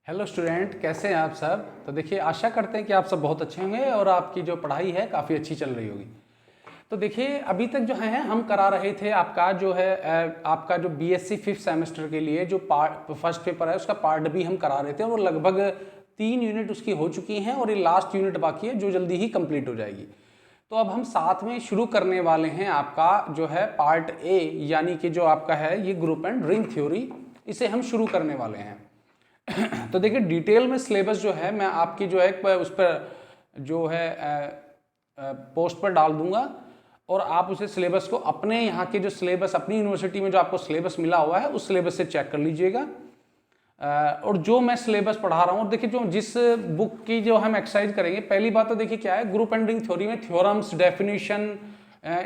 Hello student, कैसे हैं आप सब। तो देखिए, आशा करते हैं कि आप सब बहुत अच्छे होंगे और आपकी जो पढ़ाई है काफ़ी अच्छी चल रही होगी। तो देखिए, अभी तक जो है हम करा रहे थे आपका जो है आपका जो बीएससी 5th सेमेस्टर के लिए जो फर्स्ट पेपर है उसका पार्ट भी हम करा रहे थे और लगभग 3 यूनिट उसकी हो चुकी हैं और ये लास्ट यूनिट बाकी है जो जल्दी ही कंप्लीट हो जाएगी। तो अब हम साथ में शुरू करने वाले हैं आपका जो है पार्ट ए, यानी कि जो आपका है ये ग्रुप एंड रिंग थ्योरी, इसे हम शुरू करने वाले हैं। तो देखिए, डिटेल में सिलेबस जो है मैं आपकी जो है उस पर जो है पोस्ट पर डाल दूंगा और आप उसे सिलेबस को अपने यहाँ के जो सिलेबस अपनी यूनिवर्सिटी में जो आपको सिलेबस मिला हुआ है उस सिलेबस से चेक कर लीजिएगा। और जो मैं सिलेबस पढ़ा रहा हूँ, और देखिए जो जिस बुक की जो हम एक्सरसाइज करेंगे, पहली बात तो देखिए क्या है, ग्रुप एंड रिंग थ्योरी में थ्योरम्स, डेफिनेशन,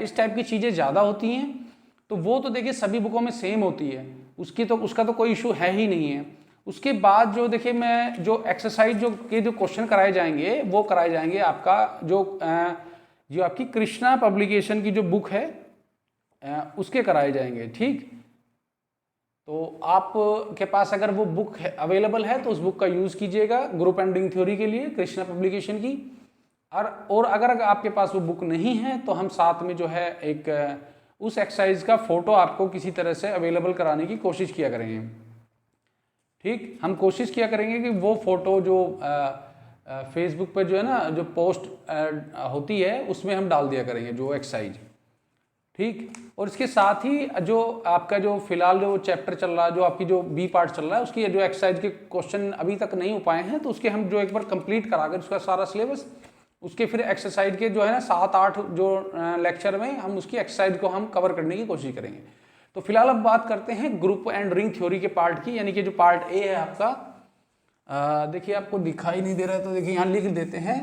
इस टाइप की चीज़ें ज़्यादा होती हैं। तो वो तो देखिए सभी बुकों में सेम होती है, उसका तो कोई इशू है ही नहीं है। उसके बाद जो देखिए मैं जो एक्सरसाइज जो क्वेश्चन कराए जाएंगे वो कराए जाएंगे आपका जो आपकी कृष्णा पब्लिकेशन की जो बुक है उसके कराए जाएंगे। ठीक, तो आप के पास अगर वो बुक अवेलेबल है तो उस बुक का यूज़ कीजिएगा ग्रुप एंड रिंग थ्योरी के लिए, कृष्णा पब्लिकेशन की। और अगर आपके पास वो बुक नहीं है तो हम साथ में जो है एक उस एक्सरसाइज का फोटो आपको किसी तरह से अवेलेबल कराने की कोशिश किया करेंगे। ठीक, हम कोशिश किया करेंगे कि वो फोटो जो फेसबुक पर जो है ना जो पोस्ट होती है उसमें हम डाल दिया करेंगे जो एक्सरसाइज। ठीक, और इसके साथ ही जो आपका जो फिलहाल जो चैप्टर चल रहा है, जो आपकी जो बी पार्ट चल रहा है, उसकी जो एक्सरसाइज के क्वेश्चन अभी तक नहीं हो पाए हैं तो उसके हम जो एक बार कंप्लीट करा कर उसका सारा सिलेबस, उसके फिर एक्सरसाइज के जो है ना 7-8 जो लेक्चर में हम उसकी एक्सरसाइज को हम कवर करने की कोशिश करेंगे। तो फिलहाल अब बात करते हैं ग्रुप एंड रिंग थ्योरी के पार्ट की, यानी कि जो पार्ट ए है आपका। देखिए आपको दिखाई नहीं दे रहा है तो देखिए यहाँ लिख देते हैं,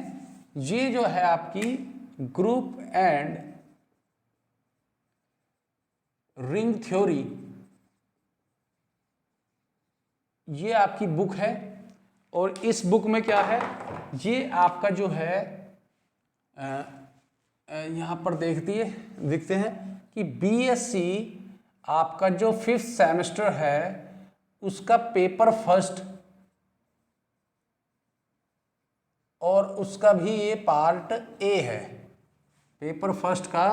ये जो है आपकी ग्रुप एंड रिंग थ्योरी, ये आपकी बुक है। और इस बुक में क्या है, ये आपका जो है यहाँ पर दिखते हैं कि बीएससी आपका जो 5th सेमेस्टर है उसका पेपर फर्स्ट और उसका भी ये पार्ट ए है, पेपर फर्स्ट का,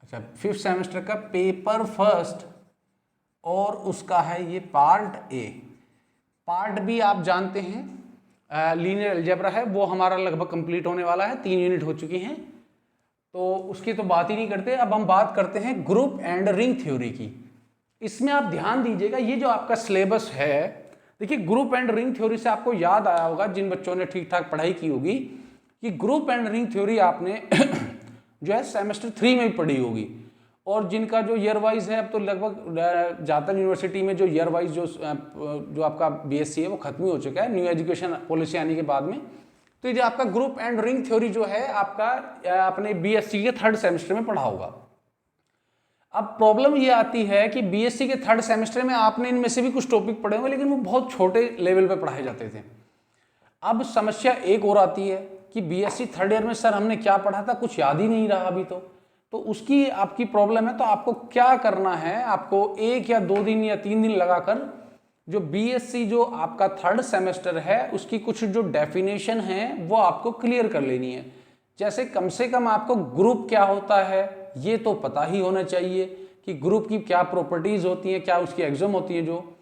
अच्छा 5th सेमेस्टर का पेपर फर्स्ट और उसका है ये पार्ट ए। पार्ट बी आप जानते हैं लीनियर अलजेब्रा है, वो हमारा लगभग कंप्लीट होने वाला है, 3 यूनिट हो चुकी हैं तो उसकी तो बात ही नहीं करते। अब हम बात करते हैं ग्रुप एंड रिंग थ्योरी की। इसमें आप ध्यान दीजिएगा, ये जो आपका सिलेबस है, देखिए ग्रुप एंड रिंग थ्योरी से आपको याद आया होगा जिन बच्चों ने ठीक ठाक पढ़ाई की होगी कि ग्रुप एंड रिंग थ्योरी आपने जो है सेमेस्टर 3 में भी पढ़ी होगी। और जिनका जो ईयर वाइज है, अब तो लगभग ज़्यादातर यूनिवर्सिटी में जो ईयर वाइज जो आपका बीएससी है वो खत्म ही हो चुका है न्यू एजुकेशन पॉलिसी आने के बाद में। तो ये जो आपका ग्रुप एंड रिंग थ्योरी जो है आपका अपने बीएससी के 3rd सेमेस्टर में पढ़ा होगा। अब प्रॉब्लम ये आती है कि बीएससी के 3rd सेमेस्टर में आपने इनमें से भी कुछ टॉपिक पढ़े होंगे लेकिन वो बहुत छोटे लेवल पे पढ़ाए जाते थे। अब समस्या एक और आती है कि बीएससी 3rd ईयर में सर हमने क्या पढ़ा था, कुछ याद ही नहीं रहा अभी तो उसकी आपकी प्रॉब्लम है। तो आपको क्या करना है, आपको 1 या 2 दिन या 3 दिन लगाकर जो बीएससी जो आपका 3rd सेमेस्टर है उसकी कुछ जो डेफिनेशन है वो आपको क्लियर कर लेनी है। जैसे कम से कम आपको ग्रुप क्या होता है ये तो पता ही होना चाहिए कि ग्रुप की क्या प्रॉपर्टीज होती हैं, क्या उसकी एग्जाम होती है। जो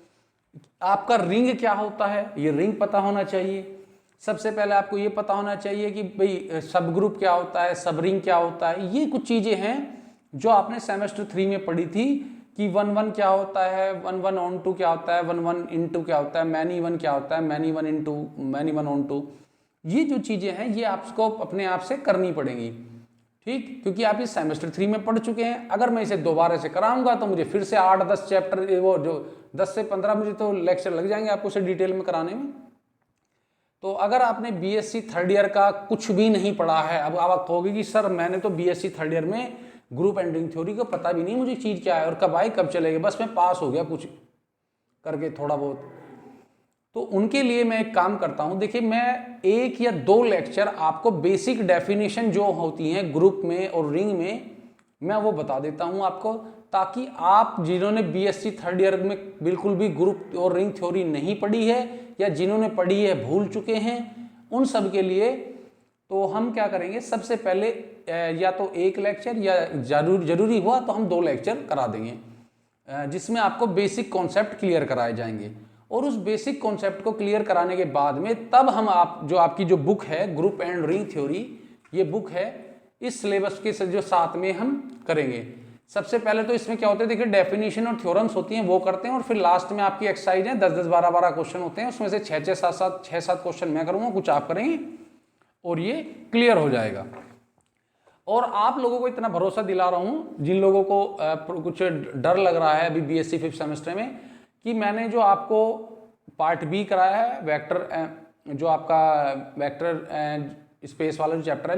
आपका रिंग क्या होता है ये रिंग पता होना चाहिए। सबसे पहले आपको ये पता होना चाहिए कि भाई सब ग्रुप क्या होता है, सब रिंग क्या होता है। ये कुछ चीज़ें हैं जो आपने सेमेस्टर 3 में पढ़ी थी कि 1-1 क्या होता है, 1-1 ऑन 2 क्या होता है, 1-1 इनटू क्या होता है, मैनी 1 क्या होता है, मैनी 1 इनटू मैनी 1 ऑन 2। ये जो चीज़ें हैं ये आपको अपने आप से करनी पड़ेंगी। ठीक, क्योंकि आप इस सेमेस्टर 3 में पढ़ चुके हैं। अगर मैं इसे दोबारा से कराऊंगा तो मुझे फिर से 8-10 चैप्टर, वो जो 10 से 15 मुझे तो लेक्चर लग जाएंगे आपको उसे डिटेल में कराने में। तो अगर आपने बीएससी 3rd ईयर का कुछ भी नहीं पढ़ा है, अब आप कहोगे कि सर मैंने तो बीएससी 3rd ईयर में ग्रुप एंड रिंग थ्योरी को पता भी नहीं मुझे चीज़ क्या है और कब आई कब चलेगी, बस मैं पास हो गया कुछ करके थोड़ा बहुत। तो उनके लिए मैं एक काम करता हूं, देखिए मैं 1 या 2 लेक्चर आपको बेसिक डेफिनेशन जो होती हैं ग्रुप में और रिंग में मैं वो बता देता हूं आपको, ताकि आप जिन्होंने बीएससी थर्ड ईयर में बिल्कुल भी ग्रुप और रिंग थ्योरी नहीं पढ़ी है या जिन्होंने पढ़ी है भूल चुके हैं, उन सब के लिए तो हम क्या करेंगे, सबसे पहले या तो एक लेक्चर या जरूरी हुआ तो हम 2 लेक्चर करा देंगे, जिसमें आपको बेसिक कॉन्सेप्ट क्लियर कराए जाएंगे। और उस बेसिक कॉन्सेप्ट को क्लियर कराने के बाद में तब हम आपकी जो बुक है ग्रुप एंड रिंग थ्योरी, ये बुक है इस सिलेबस के जो साथ में हम करेंगे। सबसे पहले तो इसमें क्या होता है, देखिए डेफिनेशन और थ्योरम्स होती हैं वो करते हैं, और फिर लास्ट में आपकी एक्सरसाइज है 10-10, 12-12 क्वेश्चन होते हैं, उसमें से 6-7 क्वेश्चन मैं करूँगा, कुछ आप करेंगे और ये क्लियर हो जाएगा। और आप लोगों को इतना भरोसा दिला रहा हूँ, जिन लोगों को कुछ डर लग रहा है अभी बीएससी 5th सेमेस्टर में, कि मैंने जो आपको पार्ट बी कराया है वेक्टर, जो आपका वेक्टर स्पेस वाला जो चैप्टर है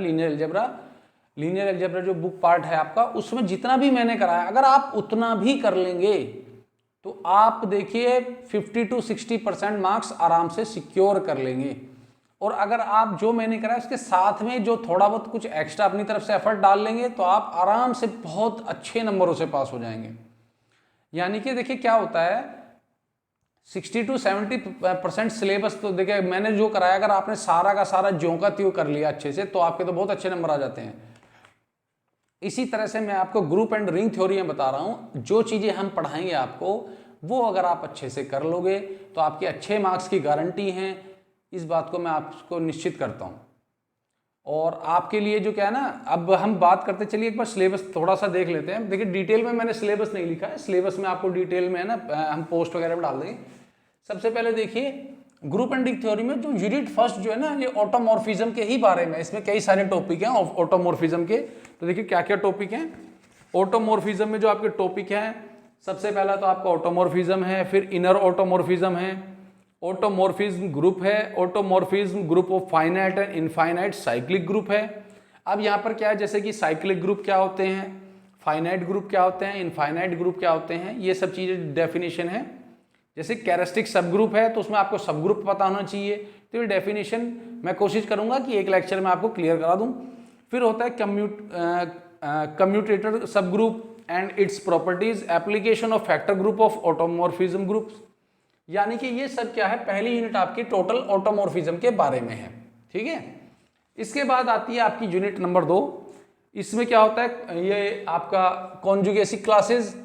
लीनियर अलजेब्रा जो बुक पार्ट है आपका, उसमें जितना भी मैंने कराया अगर आप उतना भी कर लेंगे तो आप देखिए 50 to 60% मार्क्स आराम से सिक्योर कर लेंगे। और अगर आप जो मैंने कराया उसके साथ में जो थोड़ा बहुत कुछ एक्स्ट्रा अपनी तरफ से एफर्ट डाल लेंगे तो आप आराम से बहुत अच्छे नंबरों से पास हो जाएंगे। यानी कि देखिए क्या होता है, 60 to 70% सिलेबस तो देखिए मैंने जो कराया, अगर आपने सारा का सारा ज्यों का त्यों कर लिया अच्छे से तो आपके तो बहुत अच्छे नंबर आ जाते हैं। इसी तरह से मैं आपको ग्रुप एंड रिंग थ्योरी में बता रहा हूं, जो चीजें हम पढ़ाएंगे आपको वो अगर आप अच्छे से कर लोगे तो आपके अच्छे मार्क्स की गारंटी है, इस बात को मैं आपको निश्चित करता हूं। और आपके लिए जो क्या है ना, अब हम बात करते चलिए एक बार सिलेबस थोड़ा सा देख लेते हैं। देखिए डिटेल में मैंने सिलेबस नहीं लिखा है, सिलेबस में आपको डिटेल में है ना हम पोस्ट वगैरह में डाल देंगे। सबसे पहले देखिए ग्रुप एंड रिंग थ्योरी में जो यूनिट फर्स्ट जो है ना, ये ऑटोमॉर्फिज्म के ही बारे में, इसमें कई सारे टॉपिक हैं ऑटोमॉर्फिज्म के। तो देखिए क्या क्या टॉपिक हैं ऑटोमॉर्फिज्म में, जो आपके टॉपिक हैं सबसे पहला तो आपका ऑटोमॉर्फिज्म है, फिर इनर ऑटोमॉर्फिज्म है, ऑटोमॉर्फिज्म ग्रुप है, automorphism group of finite and infinite cyclic group है। अब यहाँ पर क्या है, जैसे कि साइक्लिक ग्रुप क्या होते हैं, फाइनाइट ग्रुप क्या होते हैं, इनफाइनाइट ग्रुप क्या होते हैं, ये सब चीज़ें डेफिनेशन है। जैसे कैरेक्टरिस्टिक सब ग्रुप है तो उसमें आपको सब ग्रुप पता होना चाहिए, तो ये डेफिनेशन मैं कोशिश करूंगा कि एक लेक्चर में आपको क्लियर करा दूं। फिर होता है कम्यूटेटर सब group and its properties, application of factor group of automorphism groups. यानी कि ये सब क्या है, पहली यूनिट आपकी टोटल ऑटोमॉर्फिज्म के बारे में है, ठीक है। इसके बाद आती है आपकी यूनिट नंबर 2। इसमें क्या होता है, ये आपका कॉन्जुगेसी क्लासेस,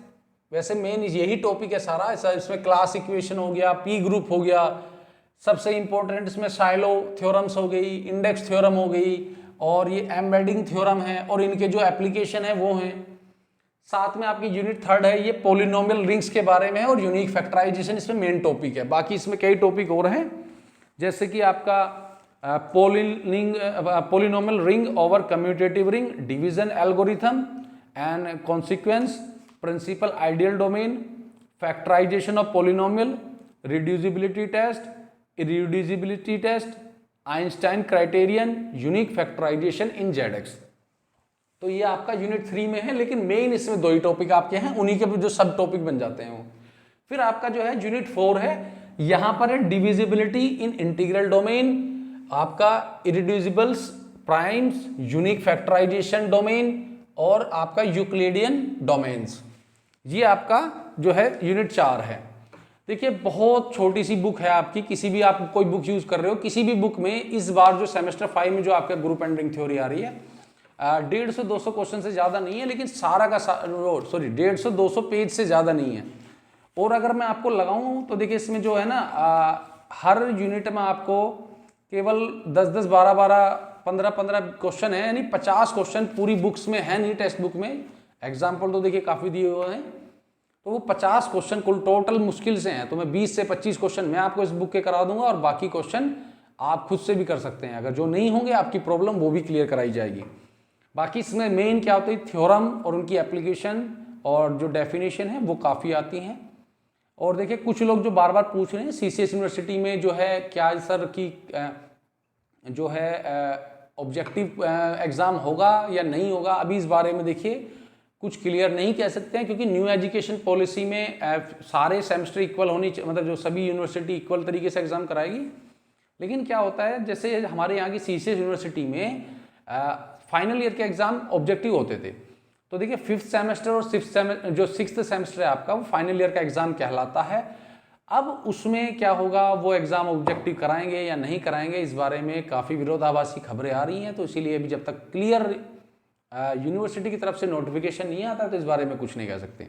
वैसे मेन यही टॉपिक है सारा। ऐसा इसमें क्लास इक्वेशन हो गया, पी ग्रुप हो गया, सबसे इंपॉर्टेंट इसमें साइलो थ्योरम्स हो गई, इंडेक्स थ्योरम हो गई, और ये एम्बेडिंग थ्योरम है, और इनके जो एप्लीकेशन है वो हैं। साथ में आपकी यूनिट 3 है, ये पोलिनोमियल रिंग्स के बारे में है, और यूनिक फैक्टराइजेशन इसमें मेन टॉपिक है। बाकी इसमें कई टॉपिक और हैं, जैसे कि आपका polynomial ring over commutative ring, division algorithm and consequence, principal ideal domain, factorization of polynomial, reducibility test, irreducibility test, Einstein criterion, unique factorization in Z X. तो ये आपका यूनिट 3 में है, लेकिन मेन इसमें 2 ही टॉपिक आपके हैं, उन्हीं के जो सब टॉपिक बन जाते हैं वो। फिर आपका जो है यूनिट 4 है, यहां पर है डिविजिबिलिटी इन इंटीग्रल डोमेन, आपका इरिड्यूसिबल्स प्राइम्स, यूनिक फैक्टराइजेशन डोमेन, और आपका यूक्लिडियन डोमेन्स। ये आपका जो है यूनिट 4 है। देखिए बहुत छोटी सी बुक है आपकी, किसी भी आप कोई बुक यूज कर रहे हो, किसी भी बुक में इस बार जो सेमेस्टर 5 में जो आपका ग्रुप एंड रिंग थ्योरी आ रही है, 150-200 क्वेश्चन से ज्यादा नहीं है, लेकिन सारा का 150-200 पेज से ज्यादा नहीं है। और अगर मैं आपको लगाऊं तो देखिए इसमें जो है ना, हर यूनिट में आपको केवल 10-10, 12-12, 15-15 क्वेश्चन है, यानी 50 क्वेश्चन पूरी बुक्स में है नहीं, टेक्स्ट बुक में। एग्जाम्पल तो देखिए काफी दिए हुए हैं, तो वो 50 क्वेश्चन कुल टोटल मुश्किल से हैं। तो मैं 20 से 25 क्वेश्चन मैं आपको इस बुक के करा दूंगा, और बाकी क्वेश्चन आप खुद से भी कर सकते हैं। अगर जो नहीं होंगे आपकी प्रॉब्लम, वो भी क्लियर कराई जाएगी। बाकी इसमें मेन क्या होता है, थ्योरम और उनकी एप्लीकेशन और जो डेफिनेशन है वो काफ़ी आती हैं। और देखिए कुछ लोग जो बार बार पूछ रहे हैं, सीसीएस यूनिवर्सिटी में जो है क्या सर की जो है ऑब्जेक्टिव एग्ज़ाम होगा या नहीं होगा, अभी इस बारे में देखिए कुछ क्लियर नहीं कह सकते हैं, क्योंकि न्यू एजुकेशन पॉलिसी में सारे सेमेस्टर इक्वल होनी, मतलब जो सभी यूनिवर्सिटी इक्वल तरीके से एग्ज़ाम कराएगी। लेकिन क्या होता है, जैसे हमारे यहाँ की सीसीएस यूनिवर्सिटी में फाइनल ईयर के एग्ज़ाम ऑब्जेक्टिव होते थे, तो देखिए 5th सेमेस्टर और जो 6th सेमेस्टर है आपका, वो फाइनल ईयर का एग्जाम कहलाता है। अब उसमें क्या होगा, वो एग्जाम ऑब्जेक्टिव कराएंगे या नहीं कराएंगे, इस बारे में काफ़ी विरोधाभासी खबरें आ रही हैं। तो इसीलिए अभी जब तक क्लियर यूनिवर्सिटी की तरफ से नोटिफिकेशन नहीं आता तो इस बारे में कुछ नहीं कह सकते।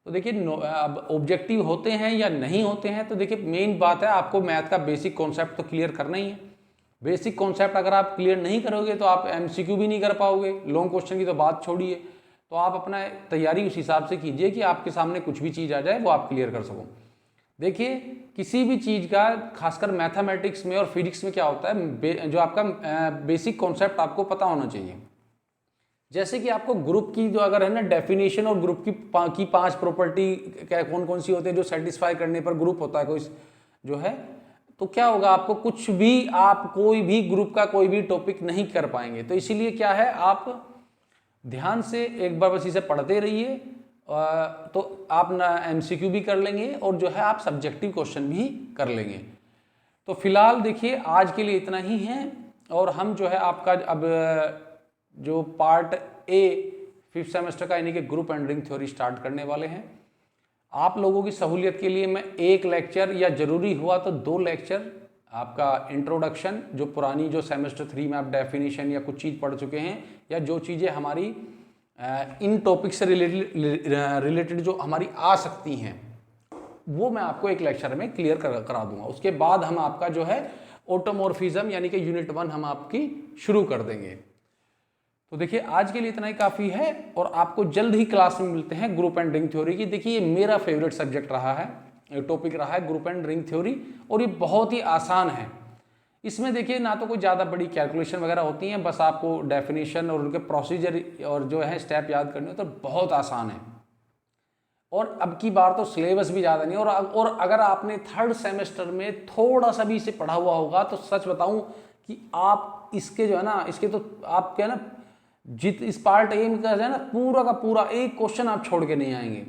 तो देखिए अब ऑब्जेक्टिव होते हैं या नहीं होते हैं, तो देखिए मेन बात है आपको मैथ का बेसिक कॉन्सेप्ट तो क्लियर करना ही है। बेसिक कॉन्सेप्ट अगर आप क्लियर नहीं करोगे तो आप एमसीक्यू भी नहीं कर पाओगे, लॉन्ग क्वेश्चन की तो बात छोड़िए। तो आप अपना तैयारी उस हिसाब से कीजिए कि आपके सामने कुछ भी चीज़ आ जाए वो आप क्लियर कर सको। देखिए किसी भी चीज़ का, खासकर मैथमेटिक्स में और फिजिक्स में क्या होता है, जो आपका बेसिक कॉन्सेप्ट आपको पता होना चाहिए। जैसे कि आपको ग्रुप की जो अगर है ना डेफिनेशन, और ग्रुप की 5 प्रॉपर्टी कौन कौन सी होती है जो सेटिस्फाई करने पर ग्रुप होता है कोई जो है, तो क्या होगा, आपको कुछ भी, आप कोई भी ग्रुप का कोई भी टॉपिक नहीं कर पाएंगे। तो इसीलिए क्या है, आप ध्यान से एक बार बस इसे पढ़ते रहिए, तो आप ना एमसीक्यू भी कर लेंगे और जो है आप सब्जेक्टिव क्वेश्चन भी कर लेंगे। तो फिलहाल देखिए आज के लिए इतना ही है, और हम जो है आपका अब जो पार्ट ए 5th सेमेस्टर का यानी कि group and ring theory start करने वाले हैं। आप लोगों की सहूलियत के लिए मैं एक लेक्चर या जरूरी हुआ तो 2 लेक्चर आपका इंट्रोडक्शन, जो पुरानी जो सेमेस्टर 3 में आप डेफिनेशन या कुछ चीज़ पढ़ चुके हैं, या जो चीज़ें हमारी इन टॉपिक से रिलेटेड जो हमारी आ सकती हैं, वो मैं आपको एक लेक्चर में क्लियर करा दूंगा। उसके बाद हम आपका जो है ऑटोमॉर्फिज्म यानी कि यूनिट 1 हम आपकी शुरू कर देंगे। तो देखिए आज के लिए इतना ही काफ़ी है, और आपको जल्द ही क्लास में मिलते हैं ग्रुप एंड रिंग थ्योरी की। देखिए ये मेरा फेवरेट सब्जेक्ट रहा है, टॉपिक रहा है ग्रुप एंड रिंग थ्योरी, और ये बहुत ही आसान है। इसमें देखिए ना तो कोई ज़्यादा बड़ी कैलकुलेशन वगैरह होती हैं, बस आपको डेफिनेशन और उनके प्रोसीजर और जो है स्टेप याद करने हो, तो बहुत आसान है। और अब की बार तो सिलेबस भी ज़्यादा नहीं, और अगर आपने 3rd सेमेस्टर में थोड़ा सा भी इसे पढ़ा हुआ होगा तो सच बताऊं कि आप इसके जो है ना, इसके तो आप क्या ना, इस पार्ट ए में है ना, पूरा का पूरा एक क्वेश्चन आप छोड़ के नहीं आएंगे।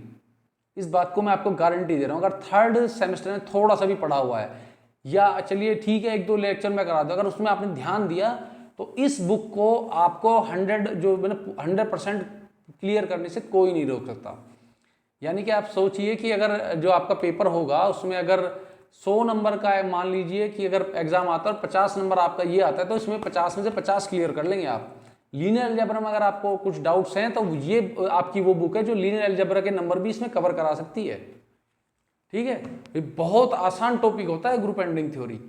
इस बात को मैं आपको गारंटी दे रहा हूँ। अगर 3rd सेमेस्टर में थोड़ा सा भी पढ़ा हुआ है, या चलिए ठीक है 1-2 लेक्चर में करा दो, अगर उसमें आपने ध्यान दिया तो इस बुक को आपको 100% क्लियर करने से कोई नहीं रोक सकता। यानी कि आप सोचिए कि अगर जो आपका पेपर होगा उसमें अगर 100 नंबर का है, मान लीजिए कि अगर एग्जाम आता है और 50 नंबर आपका ये आता है, तो इसमें 50 में से 50 क्लियर कर लेंगे आप। लीनियर अलजेब्रा में अगर आपको कुछ डाउट्स हैं तो ये आपकी वो बुक है जो लीनियर अलजेब्रा के नंबर भी इसमें कवर करा सकती है। ठीक है, ये बहुत आसान टॉपिक होता है ग्रुप एंड रिंग थ्योरी,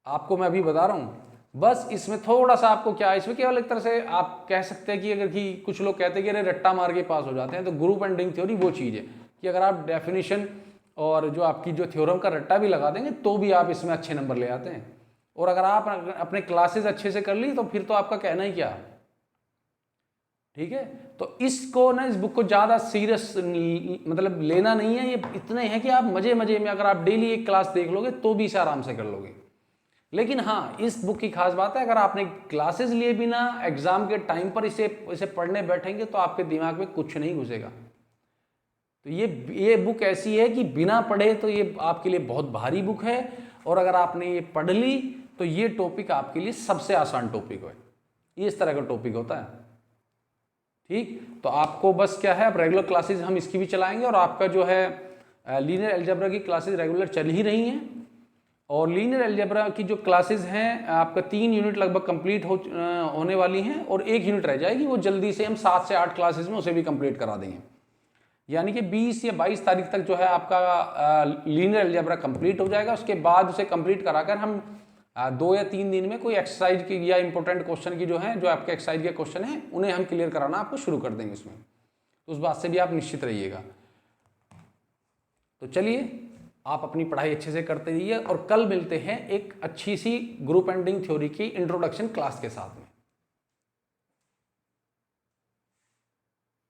आपको मैं अभी बता रहा हूँ। बस इसमें थोड़ा सा आपको क्या है, इसमें केवल एक तरह से आप कह सकते हैं कि अगर कि कुछ लोग कहते हैं कि अरे रट्टा मार के पास हो जाते हैं, तो ग्रुप एंड रिंग थ्योरी वो चीज़ है कि अगर आप डेफिनेशन और जो आपकी जो थ्योरम का रट्टा भी लगा देंगे तो भी आप इसमें अच्छे नंबर ले आते हैं। और अगर आप अपने क्लासेस अच्छे से कर ली तो फिर तो आपका कहना ही क्या। ठीक है, तो इसको ना, इस बुक को ज़्यादा सीरियस मतलब लेना नहीं है। ये इतने हैं कि आप मजे मजे में अगर आप डेली एक क्लास देख लोगे तो भी इसे आराम से कर लोगे। लेकिन हाँ, इस बुक की खास बात है, अगर आपने क्लासेस लिए बिना एग्जाम के टाइम पर इसे पढ़ने बैठेंगे तो आपके दिमाग में कुछ नहीं घुसेगा। तो ये बुक ऐसी है कि बिना पढ़े तो ये आपके लिए बहुत भारी बुक है, और अगर आपने ये पढ़ ली तो ये टॉपिक आपके लिए सबसे आसान टॉपिक है। ये इस तरह का टॉपिक होता है। ठीक, तो आपको बस क्या है, अब रेगुलर क्लासेस हम इसकी भी चलाएंगे, और आपका जो है लीनियर अलजेब्रा की क्लासेस रेगुलर चल ही रही हैं। और लीनियर अलजेब्रा की जो क्लासेस हैं आपका 3 यूनिट लगभग कंप्लीट होने वाली हैं, और 1 यूनिट रह जाएगी, वो जल्दी से हम 7 से 8 क्लासेस में उसे भी कंप्लीट करा देंगे। यानी कि 20 या 22 तारीख तक जो है आपका लीनियर अलजेब्रा कंप्लीट हो जाएगा। उसके बाद उसे कंप्लीट कराकर हम 2 या 3 दिन में कोई एक्सरसाइज की या इंपॉर्टेंट क्वेश्चन की जो है, जो आपके एक्सरसाइज के क्वेश्चन हैं, उन्हें हम क्लियर कराना आपको शुरू कर देंगे इसमें। तो उस बात से भी आप निश्चित रहिएगा। तो चलिए, आप अपनी पढ़ाई अच्छे से करते रहिए, और कल मिलते हैं एक अच्छी सी ग्रुप एंड रिंग थ्योरी की इंट्रोडक्शन क्लास के साथ में।